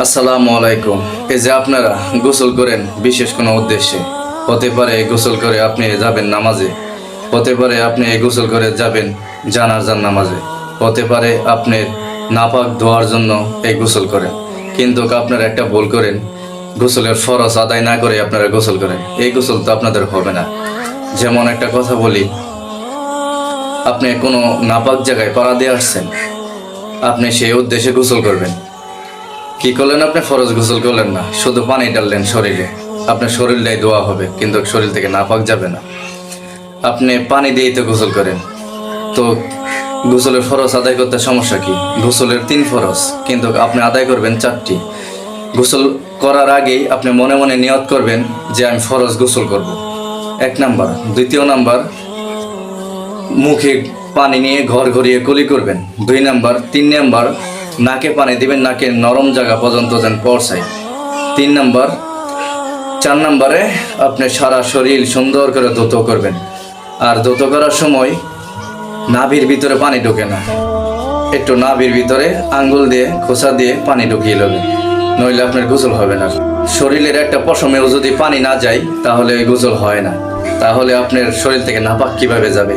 আসসালামু আলাইকুম। এই যে আপনারা গোসল করেন বিশেষ কোনো উদ্দেশ্যে, হতে পারে গোসল করে আপনি যাবেন নামাজে, হতে পারে আপনি গোসল করে যাবেন জানাজার নামাজে, হতে পারে আপনি নাপাক ধোয়ার জন্য এই গোসল করেন। কিন্তু আপনারা একটা ভুল করেন, গোসলের ফরজ আদায় না করে আপনারা গোসল করেন। এই গোসল তো আপনাদের হবে না। যেমন একটা কথা বলি, আপনি কোনো নাপাক জায়গায় পাড়া দিয়ে আসছেন, আপনি সেই উদ্দেশ্যে গোসল করবেন। কি করলেন? আপনি ফরজ গোসল করলেন না, শুধু পানি ডাললেন শরীরে। আপনার শরীরটাই ধোয়া হবে, কিন্তু শরীর থেকে নাপাক যাবে না। আপনি পানি দিয়েই তো গোসল করেন। তো গোসলের ফরজ আদায় করতে সমস্যা কি? গোসলের 3 ফরজ, কিন্তু আপনি আদায় করবেন 4টি। গোসল করার আগেই আপনি মনে মনে নিয়ত করবেন যে আমি ফরজ গোসল করব, 1 নাম্বার। 2 নাম্বার, মুখে পানি নিয়ে ঘর ঘরিয়ে কুলি করবেন, 2 নাম্বার। 3 নাম্বার, নাকে পানি দিবেন, নাকে নরম জায়গা পর্যন্ত যেন পৌঁছায়, 3 নাম্বার। 4 নাম্বারে আপনি সারা শরীর সুন্দর করে ধৌত করবেন। আর ধৌত করার সময় নাভির ভিতরে পানি ঢোকে না, একটু নাভির ভিতরে আঙ্গুল দিয়ে খোসা দিয়ে পানি ঢুকিয়ে নেবেন, নইলে আপনার গোসল হবে না। শরীরের একটা পশমেও যদি পানি না যায় তাহলে গোসল হয় না। তাহলে আপনার শরীর থেকে নাপাক কিভাবে যাবে?